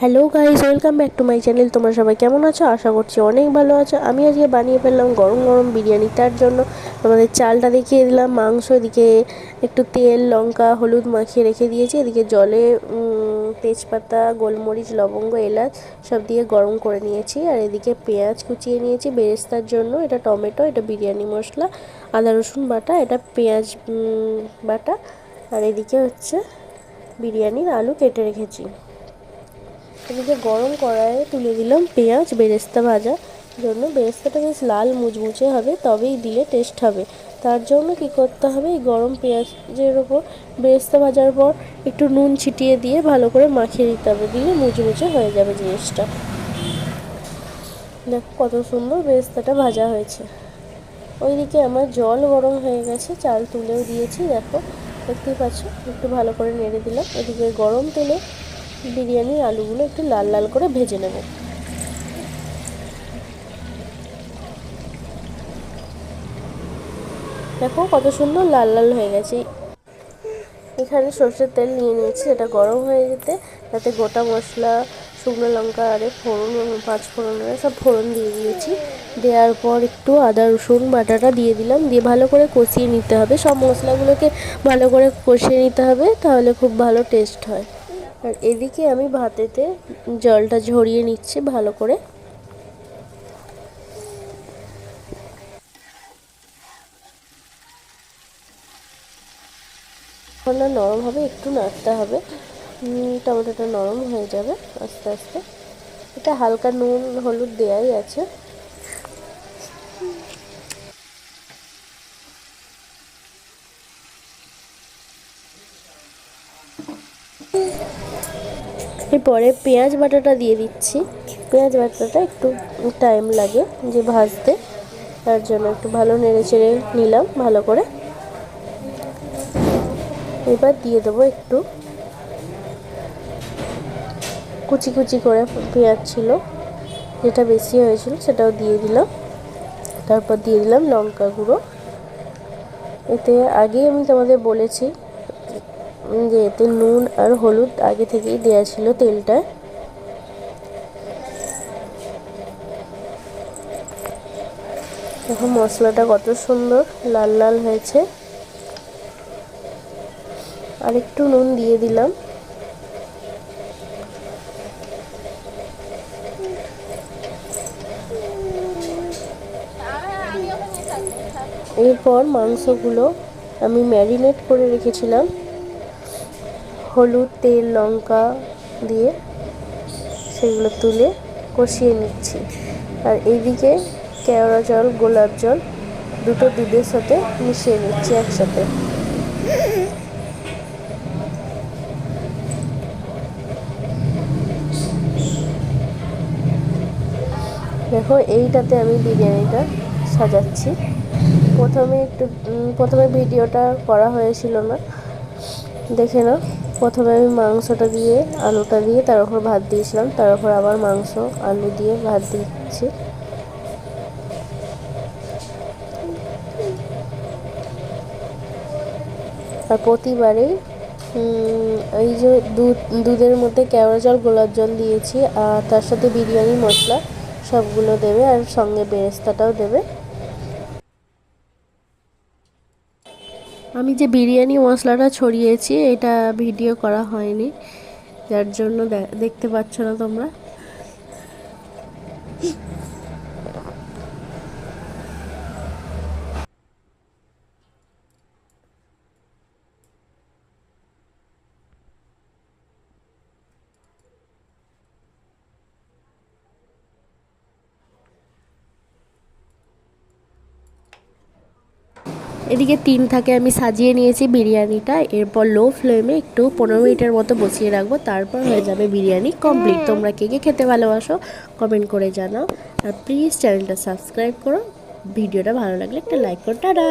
Hello guys, welcome back to my channel. তোমরা সবাই কেমন আছো? আশা করছি অনেক ভালো আছো। আমি আজকে বানিয়ে ফেললাম গরম গরম বিরিয়ানি। তার জন্য আমাদের চালটা দেখিয়ে দিলাম, মাংস এদিকে একটু তেল লঙ্কা হলুদ মাখিয়ে রেখে দিয়েছি। এদিকে জলে তেজপাতা গোলমরিচ লবঙ্গ এলাচ সব দিয়ে গরম করে নিয়েছি। আর এদিকে পেঁয়াজ কুচিয়ে নিয়েছি বেরেস্তার জন্য। এটা টমেটো, এটা বিরিয়ানি মশলা, আদা রসুন বাটা, এটা পেঁয়াজ বাটা। আর এদিকে হচ্ছে বিরিয়ানির আলু কেটে রেখেছি। এদিকে গরম কড়াইয়ে তুলে দিলাম পেঁয়াজ বেরেস্তা ভাজার জন্য। বেরেস্তাটা বেশ লাল মুচমুচে হবে, তবেই দিলে টেস্ট হবে। তার জন্য কি করতে হবে, এই গরম পেঁয়াজের ওপর বেরেস্তা ভাজার পর একটু নুন ছিটিয়ে দিয়ে ভালো করে মাখিয়ে দিতে হবে, দিলে মুচমুচে হয়ে যাবে জিনিসটা। দেখো কত সুন্দর বেরেস্তাটা ভাজা হয়েছে। ওইদিকে আমার জল গরম হয়ে গেছে, চাল তুলেও দিয়েছি। দেখো দেখতেই পাচ্ছ, একটু ভালো করে নেড়ে দিলাম। এদিকে গরম তেলে বিরিয়ানির আলুগুলো একটু লাল লাল করে ভেজে নেব। দেখো কত সুন্দর লাল লাল হয়ে গেছে। এখানে সর্ষের তেল নিয়ে নিয়েছি, এটা গরম হয়ে যেতে তাতে গোটা মশলা শুকনো লঙ্কা আর ফোড়ন পাঁচ ফোড়ন সব ফোড়ন দিয়ে দিয়েছি। দেওয়ার পর একটু আদা রসুন বাটাটা দিয়ে দিলাম, দিয়ে ভালো করে কষিয়ে নিতে হবে। সব মশলাগুলোকে ভালো করে কষিয়ে নিতে হবে, তাহলে খুব ভালো টেস্ট হয়। আর এদিকে আমি ভাতেতে জলটা ঝরিয়ে নিচ্ছি ভালো করে। না নরম হবে, একটু নাড়তে হবে, টমেটোটা নরম হয়ে যাবে আস্তে আস্তে। এটা হালকা নুন হলুদ দেওয়াই আছে। এরপরে পেঁয়াজ বাটাটা দিয়ে দিচ্ছি। পেঁয়াজ বাটাটা একটু টাইম লাগে যে ভাজতে, তার জন্য একটু ভালো নেড়ে চেড়ে নিলাম ভালো করে। এবার দিয়ে দেবো একটু কুচি কুচি করে পেঁয়াজ ছিল, যেটা বেশি হয়েছিল সেটাও দিয়ে দিলাম। তারপর দিয়ে দিলাম লঙ্কা গুঁড়ো। এতে আগেই আমি তোমাদের বলেছি যে এতে নুন আর হলুদ আগে থেকেই দেওয়া ছিল তেলটায়। এখন মশলাটা কত সুন্দর লাল লাল হয়েছে। আর একটু নুন দিয়ে দিলাম। এরপর মাংসগুলো আমি ম্যারিনেট করে রেখেছিলাম হলুদ তেল লঙ্কা দিয়ে, সেগুলো তুলে কষিয়ে নিচ্ছি। আর এইদিকে কেওড়া জল গোলাপ জল দুটো দুধের সাথে মিশিয়ে নিচ্ছি একসাথে। দেখো এইটাতে আমি বিরিয়ানিটা সাজাচ্ছি। প্রথমে ভিডিওটা করা হয়েছিল না, দেখে নাও। প্রথমে আমি মাংসটা দিয়ে আলুটা দিয়ে তার উপর ভাত দিয়েছিলাম, তার উপর আবার মাংস আলু দিয়ে ভাত দিচ্ছি। আর প্রতিবারেই এই যে দুধের মধ্যে কেওড়া জল গোলাপ জল দিয়েছি, আর তার সাথে বিরিয়ানি মশলা সবগুলো দেবে, আর সঙ্গে বেরেস্তাটাও দেবে। আমি যে বিরিয়ানি মশলাটা ছড়িয়েছি এটা ভিডিও করা হয়নি, যার জন্য দেখতে পাচ্ছ না তোমরা। এদিকে 3 থাকে আমি সাজিয়ে নিয়েছি বিরিয়ানিটা। এরপর লো ফ্লেমে একটু 15 মিনিটের মতো বসিয়ে রাখবো, তারপর হয়ে যাবে বিরিয়ানি কমপ্লিট। তোমরা কে কে খেতে ভালোবাসো কমেন্ট করে জানাও, আর প্লিজ চ্যানেলটা সাবস্ক্রাইব করো। ভিডিওটা ভালো লাগলে একটা লাইক করো। টাটা।